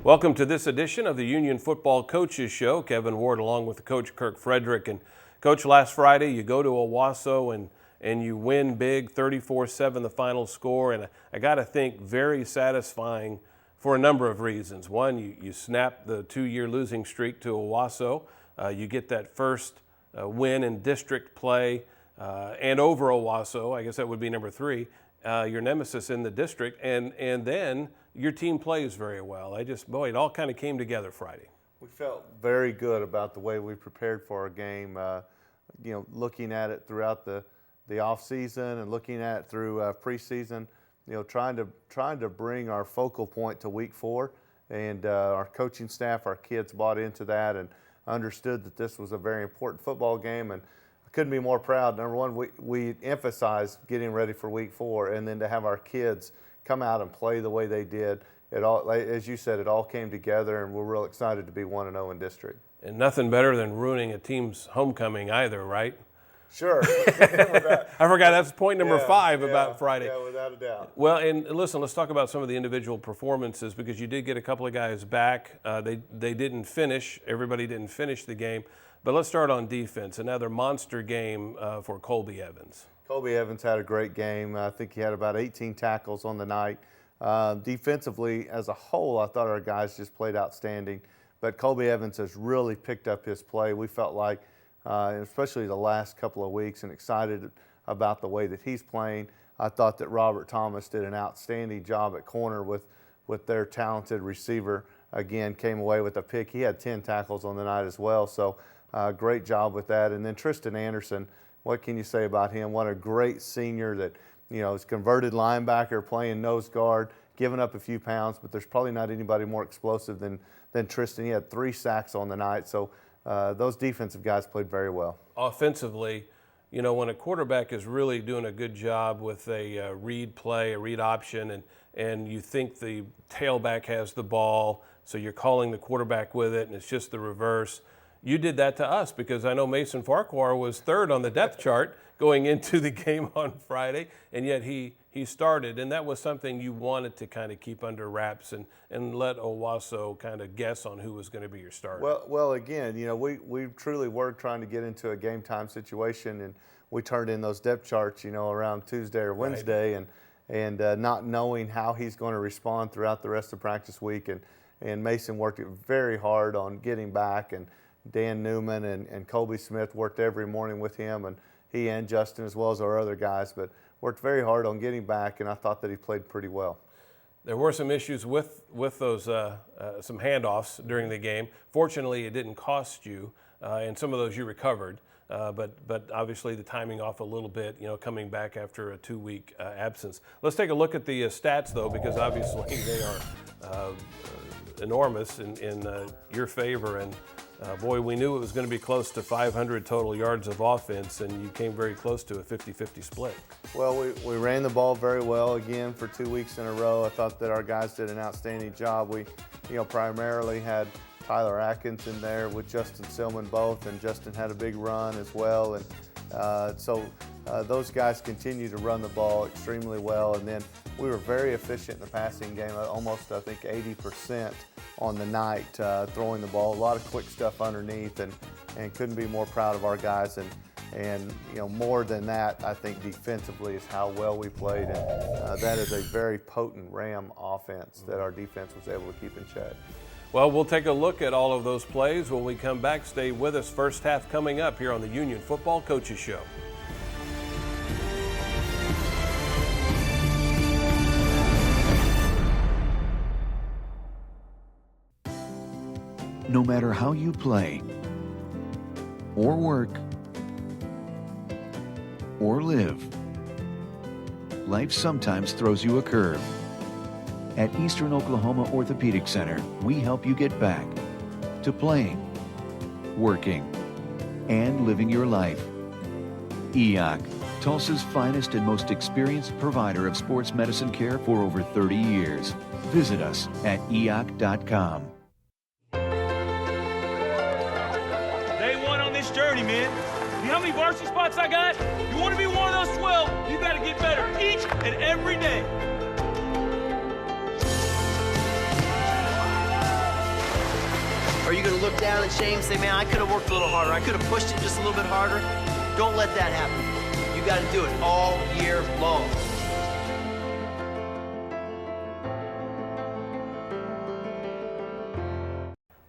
Welcome to this edition of the Union Football Coaches Show. Kevin Ward along with the coach Kirk Frederick. And Coach, last Friday you go to Owasso and you win big, 34-7 the final score. And I got to think very satisfying for a number of reasons. One, you snap the 2-year losing streak to Owasso. You get that first win in district play and over Owasso. I guess that would be number 3. Your nemesis in the district, and then your team plays very well. It all kind of came together Friday. We felt very good about the way we prepared for our game. Looking at it throughout the off season and looking at it through preseason. Trying to bring our focal point to week 4, and our coaching staff, our kids bought into that and understood that this was a very important football game. And I couldn't be more proud. Number one, we emphasized getting ready for week 4, and then to have our kids come out and play the way they did. It all, as you said, it all came together, and we're real excited to be 1-0 in district. And nothing better than ruining a team's homecoming either, right? Sure. I forgot that's point number 5 about Friday. Yeah, without a doubt. Well, and listen, let's talk about some of the individual performances, because you did get a couple of guys back. They didn't finish. Everybody didn't finish the game. But let's start on defense. Another monster game for Colby Evans. Colby Evans had a great game. I think he had about 18 tackles on the night. Defensively, as a whole, I thought our guys just played outstanding. But Colby Evans has really picked up his play. We felt like, especially the last couple of weeks, and excited about the way that he's playing. I thought that Robert Thomas did an outstanding job at corner with their talented receiver. Again, came away with a pick. He had 10 tackles on the night as well. So great job with that. And then Tristan Anderson, what can you say about him? What a great senior that, is converted linebacker, playing nose guard, giving up a few pounds, but there's probably not anybody more explosive than Tristan. He had 3 sacks on the night. So those defensive guys played very well. Offensively, when a quarterback is really doing a good job with a read play, a read option, and you think the tailback has the ball, so you're calling the quarterback with it, and it's just the reverse. You did that to us, because I know Mason Farquhar was 3rd on the depth chart going into the game on Friday, and yet he started, and that was something you wanted to kind of keep under wraps and let Owasso kind of guess on who was going to be your starter. Well, again, we truly were trying to get into a game time situation, and we turned in those depth charts, around Tuesday or Wednesday, right, and not knowing how he's going to respond throughout the rest of the practice week, and Mason worked very hard on getting back, and Dan Newman and Colby Smith worked every morning with him, and he and Justin, as well as our other guys, but worked very hard on getting back, and I thought that he played pretty well. There were some issues with those some handoffs during the game. Fortunately, it didn't cost you, and some of those you recovered. But obviously the timing off a little bit, coming back after a 2-week absence. Let's take a look at the stats, though, because obviously they are enormous in your favor. And boy, we knew it was going to be close to 500 total yards of offense, and you came very close to a 50-50 split. Well, we ran the ball very well again for 2 weeks in a row. I thought that our guys did an outstanding job. We, primarily had Tyler Atkins in there with Justin Silman both, and Justin had a big run as well. And so those guys continue to run the ball extremely well. And then we were very efficient in the passing game, almost, I think, 80% on the night, throwing the ball. A lot of quick stuff underneath, and couldn't be more proud of our guys. And more than that, I think defensively is how well we played. And that is a very potent Ram offense that our defense was able to keep in check. Well, we'll take a look at all of those plays when we come back. Stay with us. First half coming up here on the Union Football Coaches Show. No matter how you play, or work, or live, life sometimes throws you a curve. At Eastern Oklahoma Orthopedic Center, we help you get back to playing, working, and living your life. EOC, Tulsa's finest and most experienced provider of sports medicine care for over 30 years. Visit us at eoc.com. Day one on this journey, man. You know how many varsity spots I got? You want to be one of those 12, you got to get better each and every day. look down in shame, say, man, I could have worked a little harder. I could have pushed it just a little bit harder. Don't let that happen. You got to do it all year long.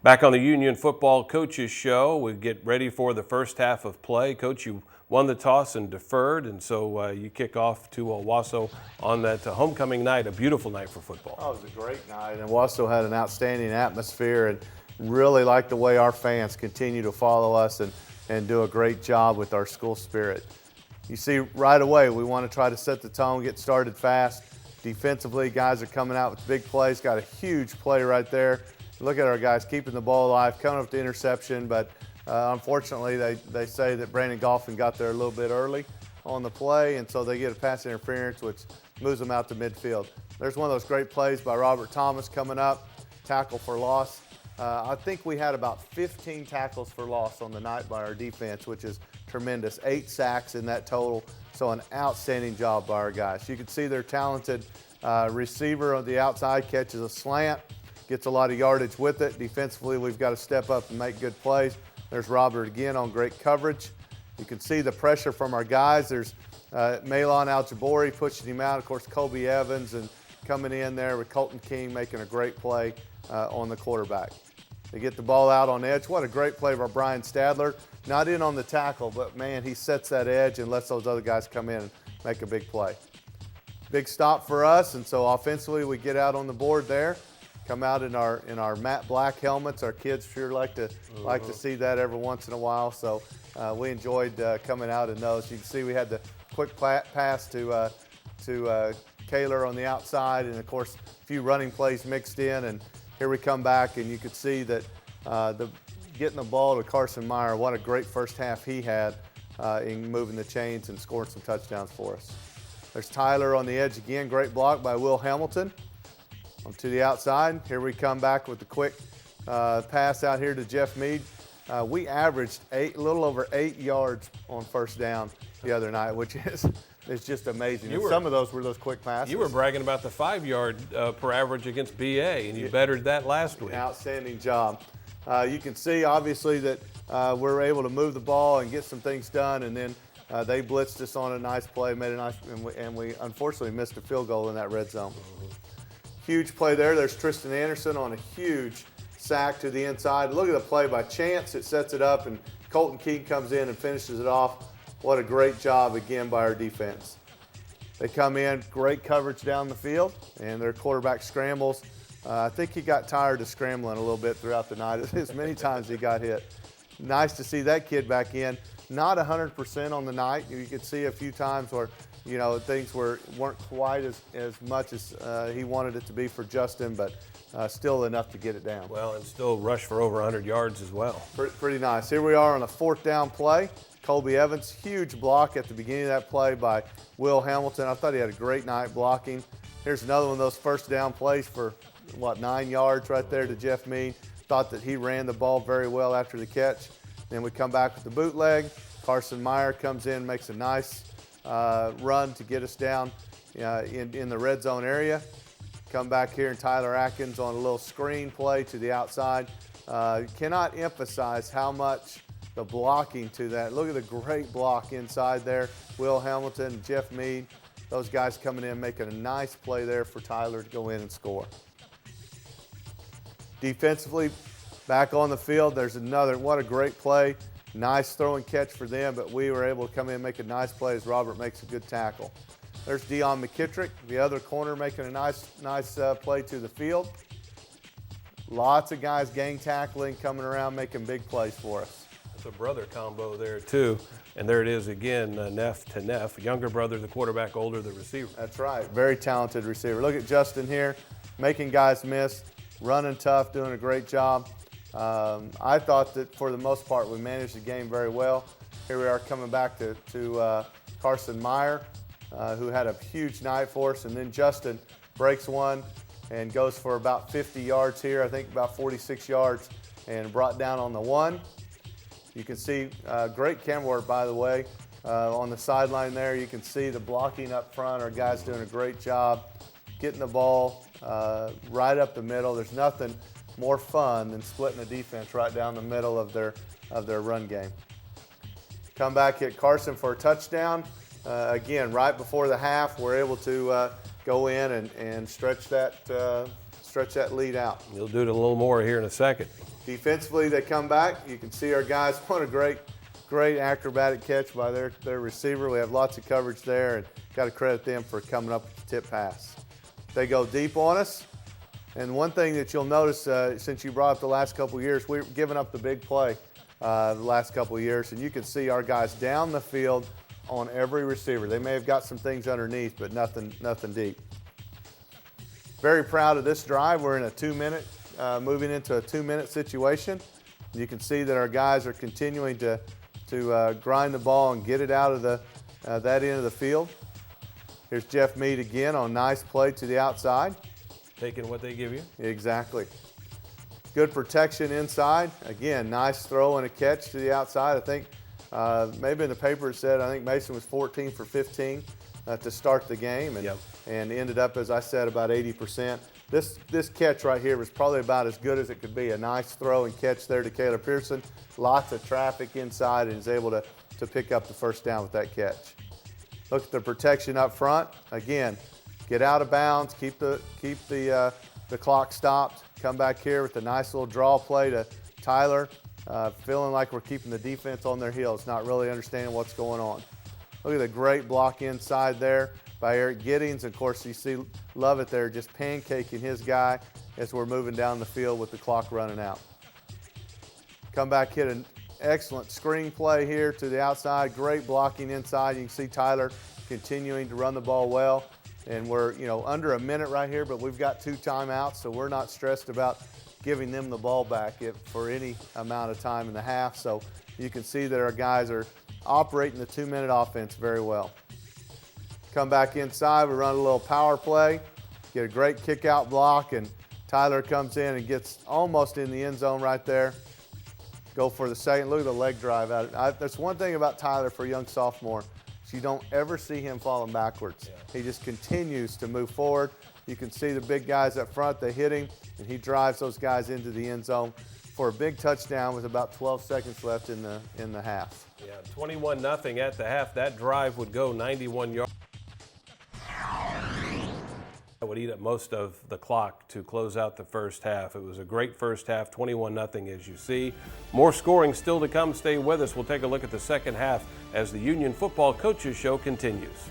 Back on the Union Football Coaches Show, we get ready for the first half of play. Coach, you won the toss and deferred, and so you kick off to Owasso on that homecoming night, a beautiful night for football. Oh, it was a great night, and Owasso had an outstanding atmosphere, and really like the way our fans continue to follow us and do a great job with our school spirit. You see right away, we want to try to set the tone, get started fast. Defensively, guys are coming out with big plays, got a huge play right there. Look at our guys keeping the ball alive, coming up with the interception, but unfortunately they say that Brandon Golphin got there a little bit early on the play, and so they get a pass interference, which moves them out to midfield. There's one of those great plays by Robert Thomas coming up, tackle for loss. I think we had about 15 tackles for loss on the night by our defense, which is tremendous. 8 sacks in that total, so an outstanding job by our guys. You can see their talented receiver on the outside catches a slant, gets a lot of yardage with it. Defensively, we've got to step up and make good plays. There's Robert again on great coverage. You can see the pressure from our guys. There's Malon Al-Jabori pushing him out. Of course, Kobe Evans and coming in there with Colton King making a great play on the quarterback. They get the ball out on edge. What a great play by Brian Stadler. Not in on the tackle, but man, he sets that edge and lets those other guys come in and make a big play. Big stop for us, and so offensively we get out on the board there. Come out in our matte black helmets. Our kids sure like to see that every once in a while. So we enjoyed coming out in those. You can see we had the quick pass to Kaler on the outside, and of course a few running plays mixed in. And here we come back, and you could see that getting the ball to Carson Meyer. What a great first half he had in moving the chains and scoring some touchdowns for us. There's Tyler on the edge again. Great block by Will Hamilton. To the outside. Here we come back with the quick pass out here to Jeff Mead. We averaged a little over 8 yards on first down the other night, which is just amazing. Some of those were those quick passes. You were bragging about the 5-yard per average against BA, and you bettered that last week. Outstanding job. You can see, obviously, that we're able to move the ball and get some things done, and then they blitzed us on a nice play, made a nice, and we unfortunately missed a field goal in that red zone. Huge play there. There's Tristan Anderson on a huge sack to the inside. Look at the play by Chance. It sets it up, and Colton King comes in and finishes it off. What a great job again by our defense. They come in, great coverage down the field, and their quarterback scrambles. I think he got tired of scrambling a little bit throughout the night, as many times he got hit. Nice to see that kid back in. Not 100% on the night. You could see a few times where things weren't quite as much as he wanted it to be for Justin, but still enough to get it down. Well, and still rush for over 100 yards as well. Pretty nice. Here we are on a 4th down play. Colby Evans, huge block at the beginning of that play by Will Hamilton. I thought he had a great night blocking. Here's another one of those first down plays for, 9 yards right there to Jeff Mead. Thought that he ran the ball very well after the catch. Then we come back with the bootleg. Carson Meyer comes in, makes a nice run to get us down in the red zone area. Come back here, and Tyler Atkins on a little screen play to the outside. Cannot emphasize how much the blocking to that. Look at the great block inside there. Will Hamilton, Jeff Mead, those guys coming in, making a nice play there for Tyler to go in and score. Defensively, back on the field, there's another, what a great play. Nice throw and catch for them, but we were able to come in and make a nice play as Robert makes a good tackle. There's Dion McKittrick, the other corner, making a nice play to the field. Lots of guys gang tackling, coming around, making big plays for us. It's a brother combo there, too. And there it is again, Neff to Neff. Younger brother, the quarterback, older, the receiver. That's right. Very talented receiver. Look at Justin here, making guys miss, running tough, doing a great job. I thought that for the most part we managed the game very well. Here we are coming back to Carson Meyer, who had a huge night for us, and then Justin breaks one and goes for about 50 yards here, I think about 46 yards, and brought down on the 1. You can see great camera work, by the way, on the sideline there. You can see the blocking up front. Our guys doing a great job getting the ball right up the middle. There's nothing more fun than splitting the defense right down the middle of their run game. Come back, hit Carson for a touchdown. Again, right before the half, we're able to go in and stretch that lead out. You'll do it a little more here in a second. Defensively, they come back. You can see our guys. What a great acrobatic catch by their receiver. We have lots of coverage there, and got to credit them for coming up with the tip pass. They go deep on us. And one thing that you'll notice, since you brought up the last couple of years, we've given up the big play the last couple of years, and you can see our guys down the field on every receiver. They may have got some things underneath, but nothing deep. Very proud of this drive. We're in a 2-minute, moving into a 2-minute situation. You can see that our guys are continuing to grind the ball and get it out of that end of the field. Here's Jeff Mead again on a nice play to the outside. Taking what they give you? Exactly. Good protection inside. Again, nice throw and a catch to the outside. I think maybe in the paper it said, I think Mason was 14 for 15 to start the game, and ended up, as I said, about 80%. This catch right here was probably about as good as it could be. A nice throw and catch there to Caleb Pearson. Lots of traffic inside, and is able to pick up the first down with that catch. Look at the protection up front. Again, get out of bounds, keep the clock stopped. Come back here with a nice little draw play to Tyler, feeling like we're keeping the defense on their heels, not really understanding what's going on. Look at the great block inside there by Eric Giddings. Of course, you see Lovett there just pancaking his guy as we're moving down the field with the clock running out. Come back, hit an excellent screen play here to the outside. Great blocking inside. You can see Tyler continuing to run the ball well. And we're, under a minute right here, but we've got 2 timeouts, so we're not stressed about giving them the ball back for any amount of time in the half. So you can see that our guys are operating the 2-minute offense very well. Come back inside, we run a little power play, get a great kick out block, and Tyler comes in and gets almost in the end zone right there. Go for the second. Look at the leg drive out. That's one thing about Tyler for a young sophomore. You don't ever see him falling backwards. He just continues to move forward. You can see the big guys up front, they hit him, and he drives those guys into the end zone for a big touchdown with about 12 seconds left in the half. Yeah, 21-0 at the half. That drive would go 91 yards. That would eat up most of the clock to close out the first half. It was a great first half, 21-0 as you see. More scoring still to come. Stay with us. We'll take a look at the second half as the Union Football Coaches Show continues.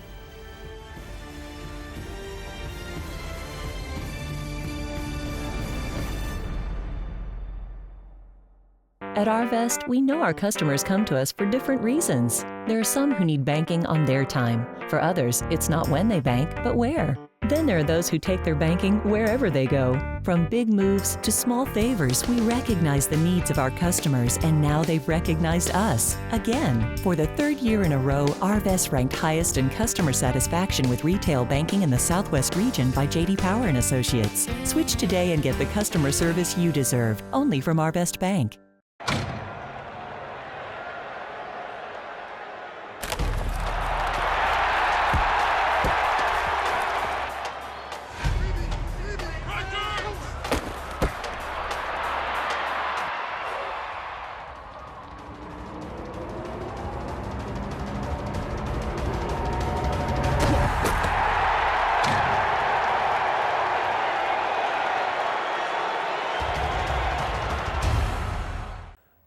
At Arvest, we know our customers come to us for different reasons. There are some who need banking on their time. For others, it's not when they bank, but where. Then there are those who take their banking wherever they go. From big moves to small favors, we recognize the needs of our customers, and now they've recognized us. Again, for the 3rd year in a row, Arvest ranked highest in customer satisfaction with retail banking in the Southwest region by J.D. Power & Associates. Switch today and get the customer service you deserve, only from Arvest Bank.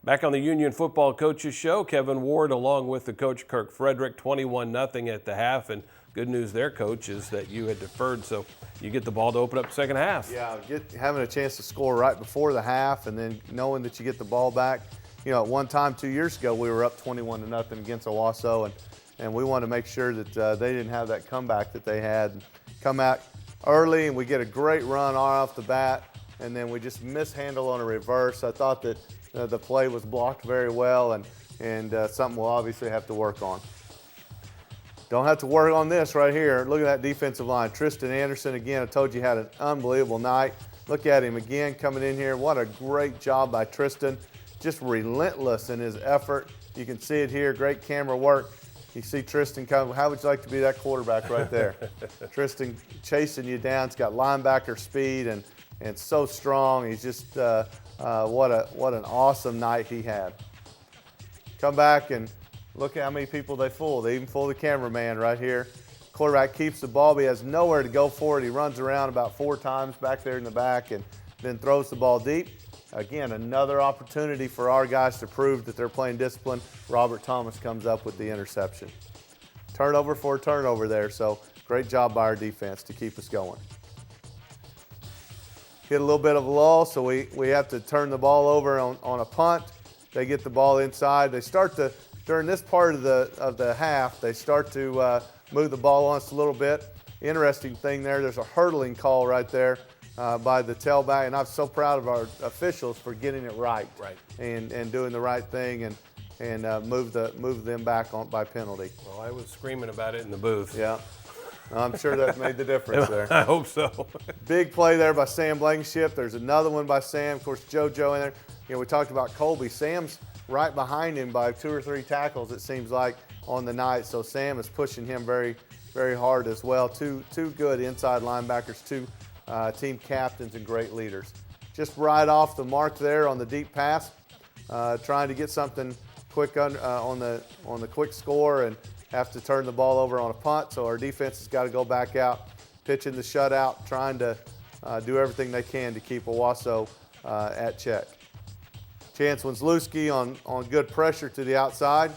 Back on the Union Football Coaches Show, Kevin Ward along with the coach Kirk Frederick, 21-0 at the half. And good news there, Coach, is that you had deferred, so you get the ball to open up the second half. Yeah, having a chance to score right before the half and then knowing that you get the ball back. At one time 2 years ago, we were up 21-0 against Owasso, and we wanted to make sure that they didn't have that comeback that they had. Come out early, and we get a great run off the bat, and then we just mishandle on a reverse. I thought that the play was blocked very well, and something we'll obviously have to work on. Don't have to work on this right here. Look at that defensive line. Tristan Anderson, again, I told you, had an unbelievable night. Look at him again coming in here. What a great job by Tristan. Just relentless in his effort. You can see it here. Great camera work. You see Tristan come. How would you like to be that quarterback right there? Tristan chasing you down. He's got linebacker speed, and so strong. He's just what an awesome night he had. Come back and look at how many people they fool. They even fool the cameraman right here. Quarterback keeps the ball, but he has nowhere to go for it. He runs around about 4 times back there in the back and then throws the ball deep. Again, another opportunity for our guys to prove that they're playing discipline. Robert Thomas comes up with the interception. Turnover for a turnover there, so great job by our defense to keep us going. Hit a little bit of a lull, so we have to turn the ball over on a punt. They get the ball inside. They start to, during this part of the half, they start to move the ball on us a little bit. Interesting thing there's a hurdling call right there by the tailback, and I'm so proud of our officials for getting it right. And doing the right thing and move them back on by penalty. Well, I was screaming about it in the booth. Yeah, I'm sure that made the difference there. I hope so. Big play there by Sam Blankenship. There's another one by Sam. Of course, JoJo in there. You know, we talked about Colby. Sam's right behind him by 2 or 3 tackles, it seems like, on the night. So Sam is pushing him very, very hard as well. Two good inside linebackers, 2 team captains and great leaders. Just right off the mark there on the deep pass, trying to get something quick on the quick score and have to turn the ball over on a punt. So our defense has got to go back out, pitching the shutout, trying to do everything they can to keep Owasso at check. Chance Winsluski on good pressure to the outside.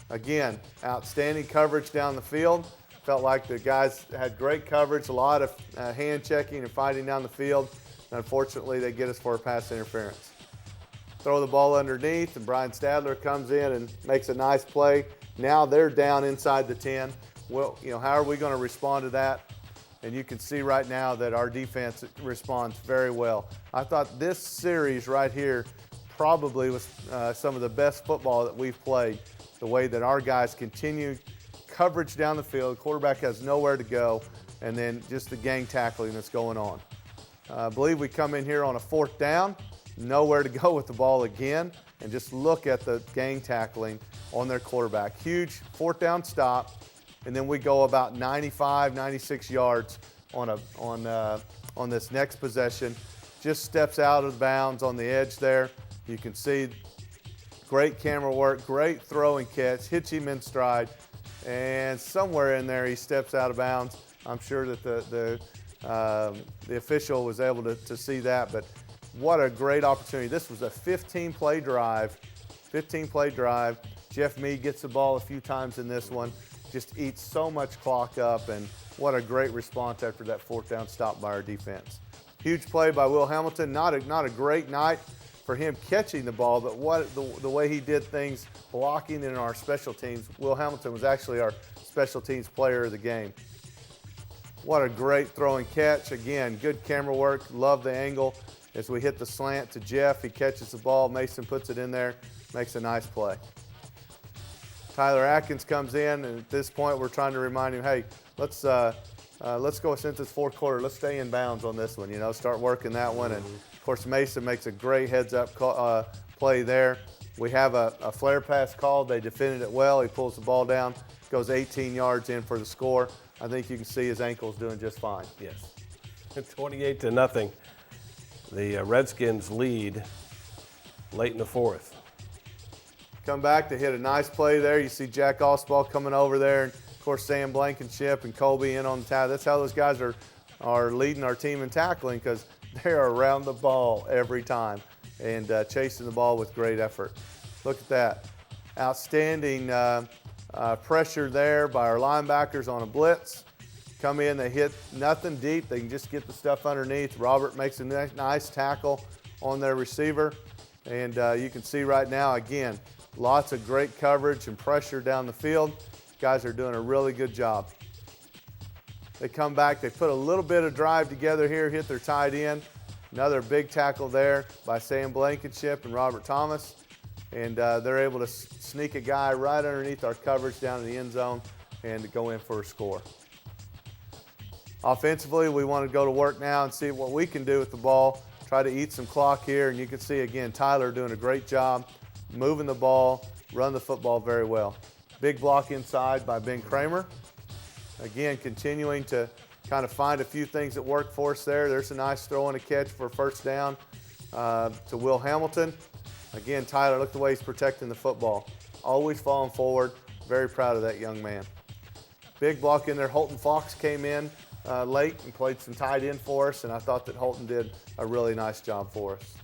Again, outstanding coverage down the field. Felt like the guys had great coverage, a lot of hand checking and fighting down the field. And unfortunately, they get us for a pass interference. Throw the ball underneath, and Brian Stadler comes in and makes a nice play. Now they're down inside the 10. Well, you know, how are we going to respond to that? And you can see right now that our defense responds very well. I thought this series right here probably was some of the best football that we've played. The way that our guys continue coverage down the field, quarterback has nowhere to go, and then just the gang tackling that's going on. I believe we come in here on a 4th down, nowhere to go with the ball again, and just look at the gang tackling on their quarterback. Huge 4th down stop, and then we go about 95, 96 yards on this next possession. Just steps out of bounds on the edge there. You can see great camera work, great throw and catch, hits him in stride, and somewhere in there he steps out of bounds. I'm sure that the official was able to see that, but what a great opportunity. This was a 15-play drive. Jeff Meade gets the ball a few times in this one, just eats so much clock up, and what a great response after that 4th down stop by our defense. Huge play by Will Hamilton. Not a great night for him catching the ball, but the way he did things, blocking in our special teams. Will Hamilton was actually our special teams player of the game. What a great throw and catch. Again, good camera work. Love the angle. As we hit the slant to Jeff, he catches the ball. Mason puts it in there, makes a nice play. Tyler Atkins comes in, and at this point we're trying to remind him, hey, let's go, since it's 4th quarter, let's stay in bounds on this one, you know, start working that one. And of course, Mason makes a great heads-up play there. We have a flare pass called. They defended it well. He pulls the ball down, goes 18 yards in for the score. I think you can see his ankle's doing just fine. Yes. 28-0. The Redskins lead late in the 4th. Come back to hit a nice play there. You see Jack Osball coming over there. And of course, Sam Blankenship and Colby in on the tackle. That's how those guys are leading our team in tackling, because they're around the ball every time and chasing the ball with great effort. Look at that. Outstanding pressure there by our linebackers on a blitz. Come in, they hit nothing deep. They can just get the stuff underneath. Robert makes a nice tackle on their receiver. And you can see right now, again, lots of great coverage and pressure down the field. Guys are doing a really good job. They come back, they put a little bit of drive together here, hit their tight end. Another big tackle there by Sam Blankenship and Robert Thomas. And they're able to sneak a guy right underneath our coverage down in the end zone and to go in for a score. Offensively, we want to go to work now and see what we can do with the ball. Try to eat some clock here, and you can see, again, Tyler doing a great job moving the ball, run the football very well. Big block inside by Ben Kramer. Again, continuing to kind of find a few things that work for us there. There's a nice throw and a catch for a first down to Will Hamilton. Again, Tyler, look the way he's protecting the football. Always falling forward. Very proud of that young man. Big block in there. Holton Fox came in late and played some tight end for us, and I thought that Holton did a really nice job for us.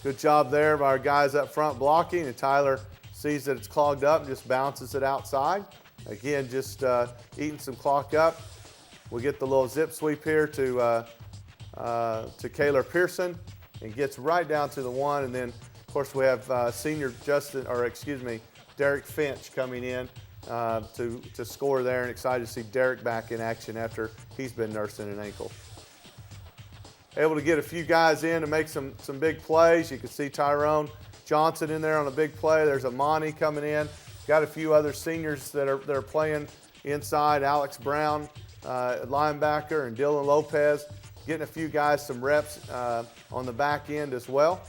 Good job there by our guys up front blocking, and Tyler sees that it's clogged up and just bounces it outside. Again, just eating some clock up. We get the little zip sweep here to Kaylor Pearson, and gets right down to the 1, and then of course we have senior Derek Finch coming in to score there, and excited to see Derek back in action after he's been nursing an ankle. Able to get a few guys in to make some big plays. You can see Tyrone Johnson in there on a big play. There's Amani coming in. Got a few other seniors that are playing inside. Alex Brown, linebacker, and Dylan Lopez. Getting a few guys some reps on the back end as well.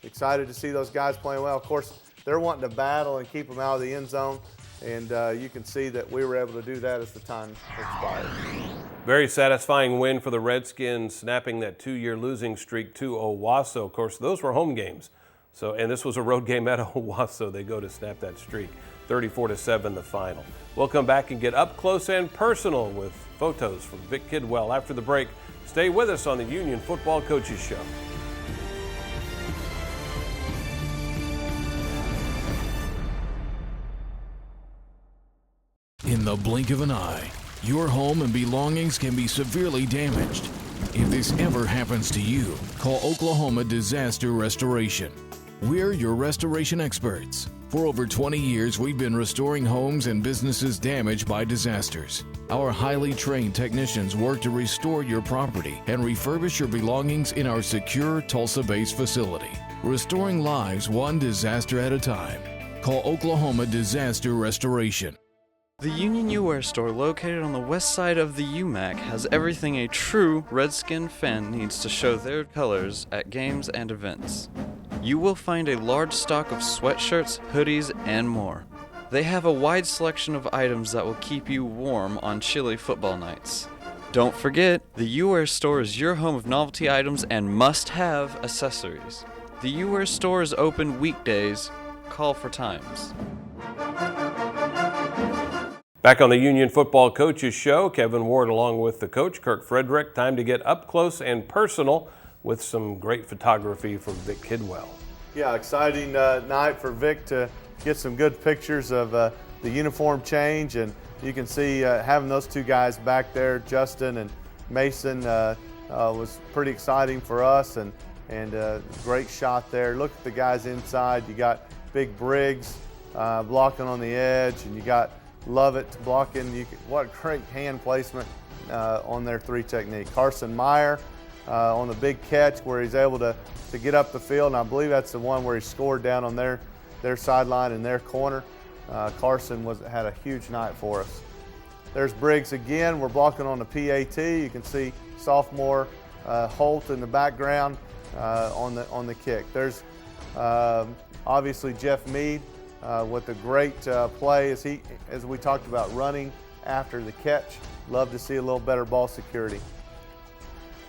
Excited to see those guys playing well. Of course, they're wanting to battle and keep them out of the end zone, and you can see that we were able to do that as the time expired. Very satisfying win for the Redskins, snapping that 2-year losing streak to Owasso. Of course, those were home games. And this was a road game at Owasso. They go to snap that streak. 34-7 the final. We'll come back and get up close and personal with photos from Vic Kidwell after the break. Stay with us on the Union Football Coaches Show. In the blink of an eye, your home and belongings can be severely damaged. If this ever happens to you, call Oklahoma Disaster Restoration. We're your restoration experts. For over 20 years, we've been restoring homes and businesses damaged by disasters. Our highly trained technicians work to restore your property and refurbish your belongings in our secure Tulsa-based facility, restoring lives one disaster at a time. Call Oklahoma Disaster Restoration. The Union-Owasso store, located on the west side of the UMAC, has everything a true Redskin fan needs to show their colors at games and events. You will find a large stock of sweatshirts, hoodies, and more. They have a wide selection of items that will keep you warm on chilly football nights. Don't forget, the Owasso store is your home of novelty items and must-have accessories. The Owasso store is open weekdays. Call for times. Back on the Union Football Coaches Show, Kevin Ward along with the coach, Kirk Frederick. Time to get up close and personal with some great photography from Vic Kidwell. Yeah, exciting night for Vic to get some good pictures of the uniform change, and you can see having those two guys back there, Justin and Mason, was pretty exciting for us, and great shot there. Look at the guys inside. You got Big Briggs blocking on the edge, and you got Lovett blocking. What great hand placement on their 3 technique. Carson Meyer on the big catch where he's able to get up the field, and I believe that's the one where he scored down on their sideline in their corner. Carson had a huge night for us. There's Briggs again. We're blocking on the PAT. You can see sophomore Holt in the background on the kick. There's obviously Jeff Mead with a great play as we talked about, running after the catch. Love to see a little better ball security.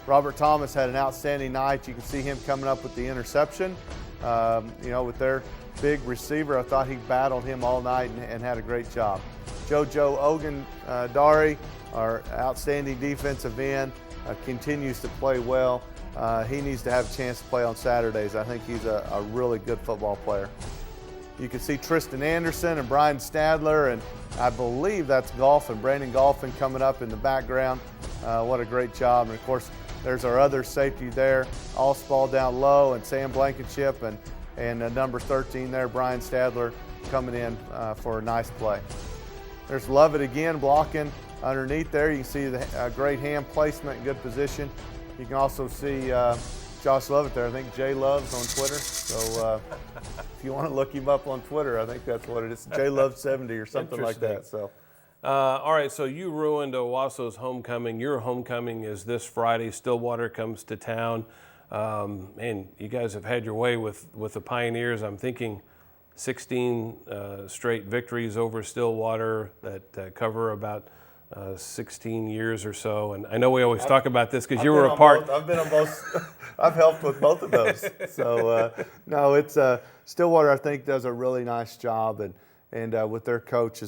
Robert Thomas had an outstanding night. You can see him coming up with the interception. With their big receiver, I thought he battled him all night and had a great job. JoJo Ogundari, our outstanding defensive end, continues to play well. He needs to have a chance to play on Saturdays. I think he's a really good football player. You can see Tristan Anderson and Brian Stadler, and I believe that's Golphin, Brandon Golphin coming up in the background. What a great job. And of course, there's our other safety there, Allspaw down low, and Sam Blankenship, and number 13 there, Brian Stadler, coming in for a nice play. There's Lovett again blocking underneath there. You can see the great hand placement and good position. You can also see Josh Lovett there. I think Jay Love's on Twitter. So if you want to look him up on Twitter, I think that's what it is. Jay Love 70 or something like that. So. All right, so you ruined Owasso's homecoming. Your homecoming is this Friday. Stillwater comes to town. Man, you guys have had your way with the Pioneers. I'm thinking 16 straight victories over Stillwater that cover about 16 years or so. And I know we always talk about this because you were a part. I've been on both. I've helped with both of those. So no, it's Stillwater. I think does a really nice job, and with their coach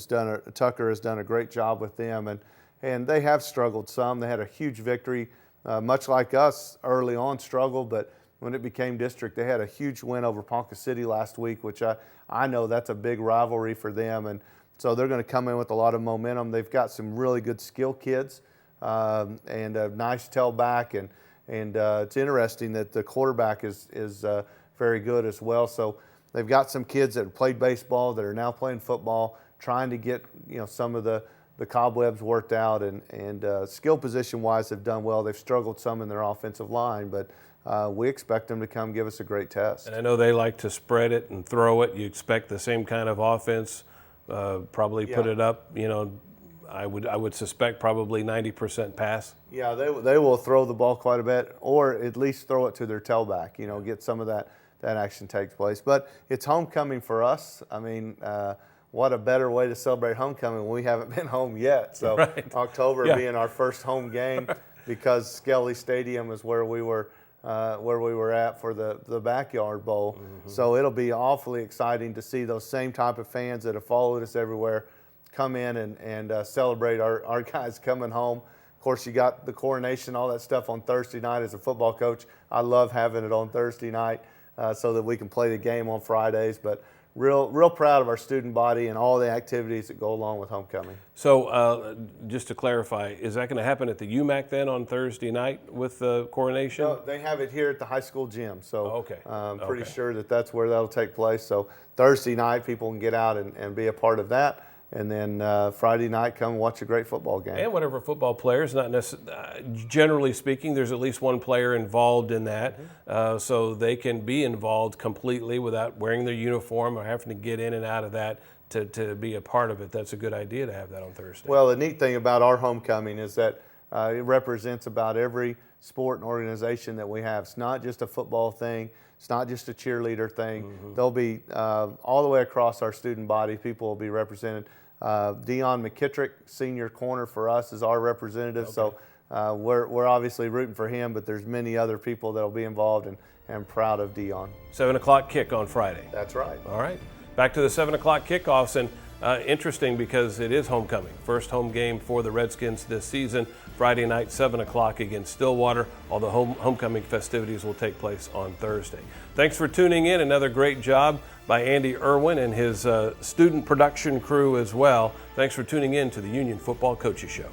Tucker has done a great job with them, and they have struggled some. They had a huge victory, much like us early on struggled, but when it became district, they had a huge win over Ponca City last week, which I know that's a big rivalry for them, and so they're going to come in with a lot of momentum. They've got some really good skill kids and a nice tailback, and it's interesting that the quarterback is very good as well. So they've got some kids that have played baseball that are now playing football, trying to get some of the cobwebs worked out, and skill position wise have done well. They've struggled some in their offensive line, but we expect them to come give us a great test. And I know they like to spread it and throw it. You expect the same kind of offense, probably put it up, I would suspect probably 90% pass. Yeah, they will throw the ball quite a bit, or at least throw it to their tailback, get some of that action takes place. But it's homecoming for us. I mean, what a better way to celebrate homecoming when we haven't been home yet. So right. October being our first home game, because Skelly Stadium is where we were at for the Backyard Bowl. Mm-hmm. So it'll be awfully exciting to see those same type of fans that have followed us everywhere come in and celebrate our guys coming home. Of course, you got the coronation, all that stuff on Thursday night. As a football coach, I love having it on Thursday night so that we can play the game on Fridays. But real proud of our student body and all the activities that go along with homecoming. So just to clarify, is that going to happen at the UMAC then on Thursday night with the coronation? No, they have it here at the high school gym. So okay. I'm pretty sure that's where that'll take place. So Thursday night, people can get out and be a part of that. And then Friday night, come watch a great football game. And whatever football players, not necessarily, generally speaking, there's at least one player involved in that, so they can be involved completely without wearing their uniform or having to get in and out of that to be a part of it. That's a good idea to have that on Thursday. Well, the neat thing about our homecoming is that it represents about every sport and organization that we have. It's not just a football thing. It's not just a cheerleader thing. Mm-hmm. There'll be all the way across our student body, people will be represented. Dion McKittrick, senior corner for us, is our representative. Okay. So we're obviously rooting for him, but there's many other people that will be involved, and I'm proud of Dion. 7 o'clock kick on Friday. That's right. All right. Back to the 7 o'clock kickoffs, and interesting because it is homecoming. First home game for the Redskins this season. Friday night, 7 o'clock against Stillwater. All the homecoming festivities will take place on Thursday. Thanks for tuning in. Another great job by Andy Irwin and his student production crew as well. Thanks for tuning in to the Union Football Coaches Show.